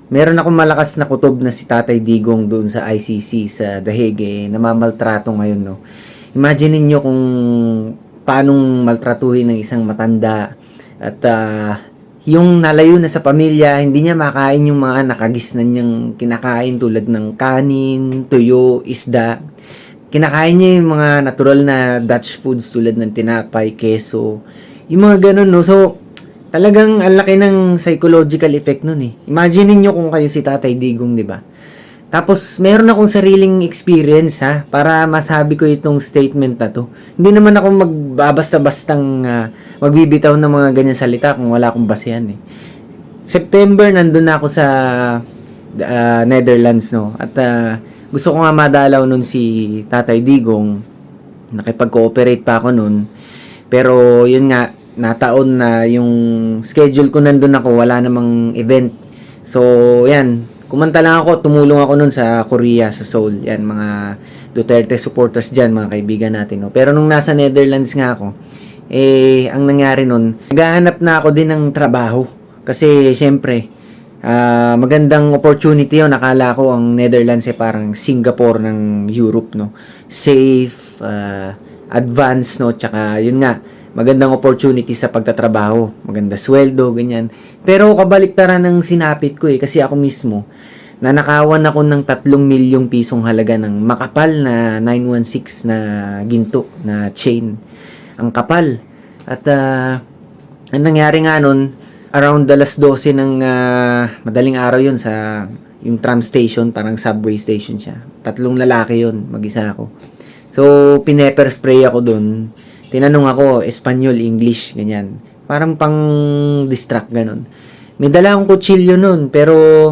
Meron akong malakas na kutob na si Tatay Digong doon sa ICC sa Dahig, namamaltrato ngayon, no. Imagine niyo kung paanong maltratuhin ng isang matanda at yung nalayo na sa pamilya, hindi niya makain yung mga nakagisnan niyang kinakain tulad ng kanin, tuyo, isda. Kinakain niya yung mga natural na Dutch foods tulad ng tinapay, keso, yung mga ganun, no. So, talagang ang laki ng psychological effect nun eh. Imagine niyo kung kayo si Tatay Digong, di ba? Tapos, meron akong sariling experience ha, para masabi ko itong statement na to. Hindi naman ako magbabasta-bastang magbibitaw ng mga ganyan salita kung wala akong basehan eh. September, nandun na ako sa Netherlands, no? At gusto ko nga madalaw nun si Tatay Digong. Nakipag-cooperate pa ako nun. Pero, yun nga, nataon na yung schedule ko nandun ako, wala namang event. So, yan. Kumanta lang ako, tumulong ako nun sa Korea, sa Seoul. Yan, mga Duterte supporters dyan, mga kaibigan natin. No? Pero nung nasa Netherlands nga ako, ang nangyari nun, naghahanap na ako din ng trabaho. Kasi, syempre, magandang opportunity yun. Nakala ko ang Netherlands parang Singapore ng Europe, no? Safe, advanced, no? Tsaka, yun nga, magandang opportunity sa pagtatrabaho, maganda sweldo, ganyan. Pero kabaliktaran ng sinapit ko kasi ako mismo, nanakawan ako ng 3 milyong pisong halaga ng makapal na 916 na ginto na chain. Ang kapal. At ang nangyari nga nun, around 12:00 ng madaling araw yun sa yung tram station, parang subway station siya. 3 lalaki yun, mag-isa ako. So, pineper spray ako dun. Tinanong ako, Espanyol, English, ganyan. Parang pang-distract, ganun. May dala akong kutsilyo nun, pero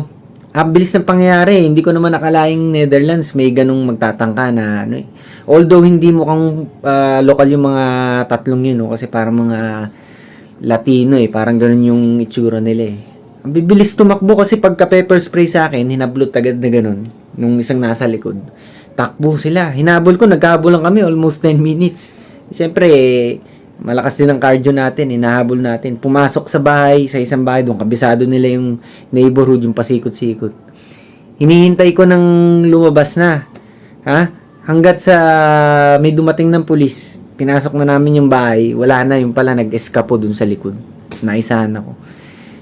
bilis ng pangyayari. Hindi ko naman nakalaing Netherlands may ganung magtatangka na ano eh. Although hindi mukhang lokal yung mga tatlong yun, no? Kasi parang mga Latino eh. Parang ganun yung itsura nila eh. Ang bibilis tumakbo kasi pagka pepper spray sa akin, hinablot agad na ganun. Nung isang nasa likod. Takbo sila. Hinabol ko, nagkahabol lang kami almost 10 minutes. Siyempre, malakas din ang cardio natin, hinahabol natin. Pumasok sa bahay, sa isang bahay, doon kabisado nila yung neighborhood, yung pasikot-sikot. Hinihintay ko ng lumabas na. Ha? Hanggat sa may dumating ng pulis, pinasok na namin yung bahay, wala na, yung pala nag-eskapo doon sa likod. Naisahan ako.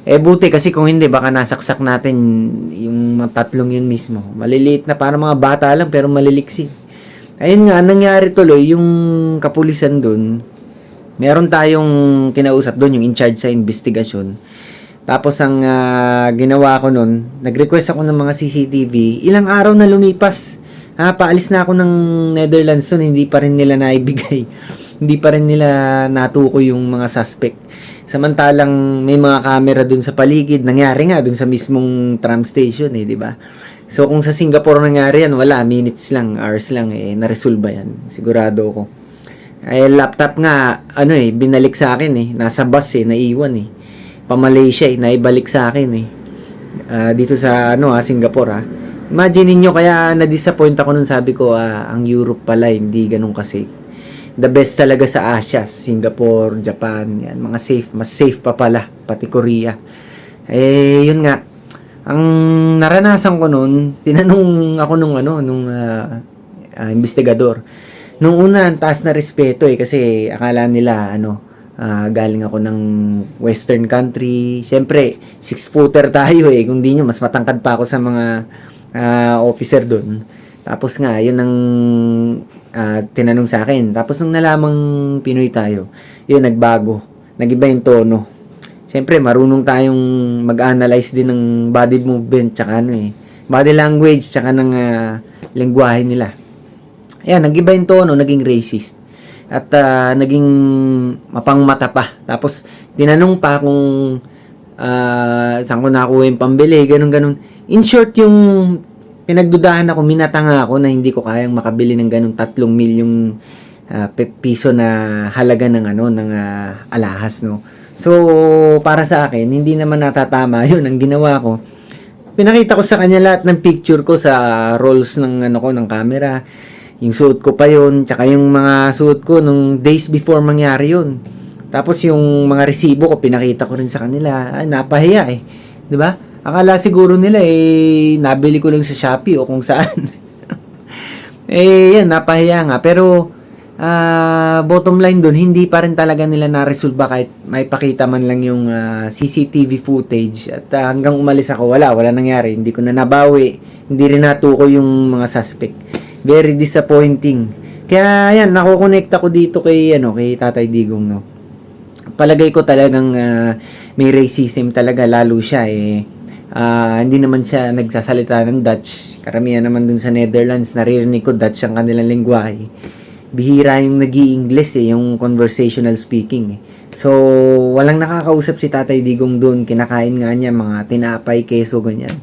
Buti kasi kung hindi, baka nasaksak natin yung mga tatlong yun mismo. Maliliit na, parang mga bata lang, pero maliliksi. Ayun nga, nangyari tuloy, yung kapulisan dun, meron tayong kinausap dun, yung in charge sa investigasyon. Tapos ang ginawa ko nun, nag-request ako ng mga CCTV, ilang araw na lumipas. Paalis na ako ng Netherlands dun, hindi pa rin nila naibigay. Hindi pa rin nila natukoy yung mga suspect. Samantalang may mga camera dun sa paligid, nangyari nga dun sa mismong tram station di ba? So, kung sa Singapore nangyari yan, wala, minutes lang, hours lang, naresolba yan. Sigurado ko. Laptop nga, binalik sa akin Nasa bus naiwan Pa-Malaysia naibalik sa akin dito sa, Singapore Imagine niyo kaya na-disappoint ako nun, sabi ko, ang Europe pala, hindi ganun ka-safe. The best talaga sa Asia, Singapore, Japan, yan, mga safe, mas safe pa pala, pati Korea. Yun nga, ang naranasan ko noon, tinanong ako nung investigador. Nung una, ang taas na respeto kasi akala nila galing ako ng western country. Siyempre, 6-footer tayo kung di nyo, mas matangkad pa ako sa mga officer doon. Tapos nga, yun ang tinanong sa akin. Tapos nung nalamang Pinoy tayo, yun, nagbago. Nagiba yung tono. Siyempre, marunong tayong mag-analyze din ng body movement, tsaka body language, tsaka ng lengguwahe nila. Ayan, nag-iba yung tono, naging racist. At naging mapangmata pa. Tapos, tinanong pa kung saan ko nakuha yung pambili, ganun-ganun. In short, yung pinagdudahan ako, minatanga ako na hindi ko kayang makabili ng ganun 3 milyong piso na halaga ng alahas, no? So, para sa akin, hindi naman natatama yun. Ang ginawa ko, pinakita ko sa kanya lahat ng picture ko sa rolls ng ng camera. Yung suot ko pa yun, tsaka yung mga suot ko nung days before mangyari yun. Tapos yung mga resibo ko, pinakita ko rin sa kanila. Napahiya 'di ba? Akala siguro nila nabili ko lang sa Shopee o kung saan. Yan, napahiya nga. Pero, bottom line dun, hindi pa rin talaga nila naresolba kahit may pakita man lang yung CCTV footage. At hanggang umalis ako, wala nangyari. Hindi ko na nabawi. Hindi rin natukoy yung mga suspect. Very disappointing. Kaya yan, nakokonect ako dito kay Tatay Digong, no. Palagay ko talagang may racism talaga, lalo siya hindi naman siya nagsasalita ng Dutch. Karamihan naman dun sa Netherlands, naririnig ko Dutch ang kanilang lengguwahe. Bihira yung nag-i-English yung conversational speaking. So, walang nakakausap si Tatay Digong dun. Kinakain nga niya mga tinapay, keso, ganyan.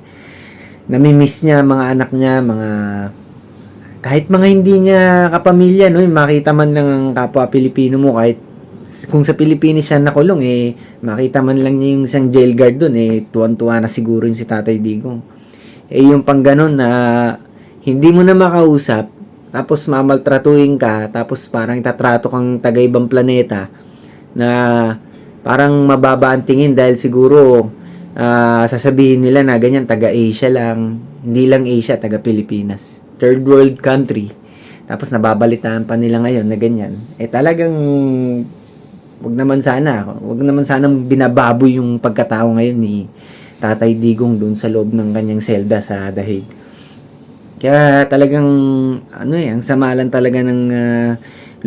Namimiss niya mga anak niya, kahit mga hindi niya kapamilya, no, makita man lang ang kapwa Pilipino mo, kahit kung sa Pilipinas siya nakulong, makita man lang niya yung isang jail guard dun, tuwan-tuwa na siguro yung si Tatay Digong. Yung pang ganun na hindi mo na makausap, tapos mamaltratuhin ka, tapos parang itatrato kang taga-ibang planeta, na parang mababa ang tingin dahil siguro sasabihin nila na ganyan, taga-Asia lang, hindi lang Asia, taga-Pilipinas. Third world country. Tapos nababalitaan pa nila ngayon na ganyan. Talagang wag naman sanang binababoy yung pagkatao ngayon ni Tatay Digong doon sa loob ng kanyang selda sa The Hague. Kaya talagang ang sama lang talaga ng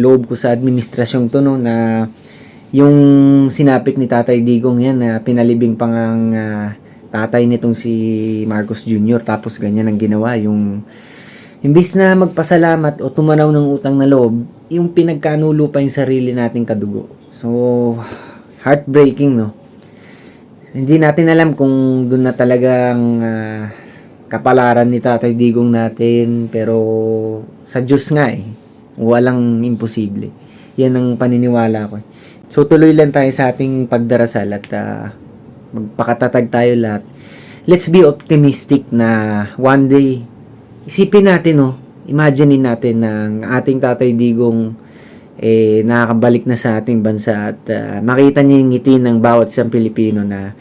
loob ko sa administrasyong to, no, na yung sinapit ni Tatay Digong yan na pinalibing pang ang tatay nitong si Marcos Jr. Tapos ganyan ang ginawa, yung imbis na magpasalamat o tumanaw ng utang na loob, yung pinagkanulo pa yung sarili nating kadugo. So, heartbreaking, no? Hindi natin alam kung doon na talagang kapalaran ni Tatay Digong natin, pero sa Diyos nga walang imposible. Yan ang paniniwala ko. So, tuloy lang tayo sa ating pagdarasal at magpakatatag tayo lahat. Let's be optimistic na one day, isipin natin, imaginein natin na ang ating Tatay Digong nakakabalik na sa ating bansa at makita niya yung ngiti ng bawat isang Pilipino na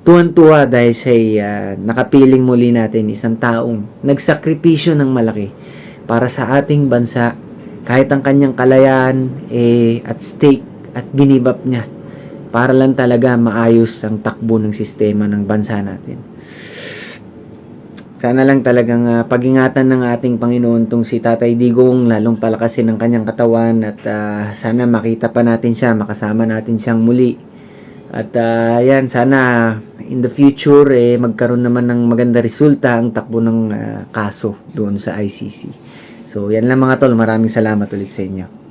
tuwan-tuwa dahil siya nakapiling muli natin isang taong nagsakripisyo ng malaki para sa ating bansa, kahit ang kanyang kalayaan at stake at give up niya para lang talaga maayos ang takbo ng sistema ng bansa natin. Sana lang talagang pag-ingatan ng ating Panginoon tong si Tatay Digong, lalong palakasin ang kanyang katawan at sana makita pa natin siya, makasama natin siyang muli. At yan, sana in the future magkaroon naman ng maganda resulta ang takbo ng kaso doon sa ICC. So yan lang mga tol, maraming salamat ulit sa inyo.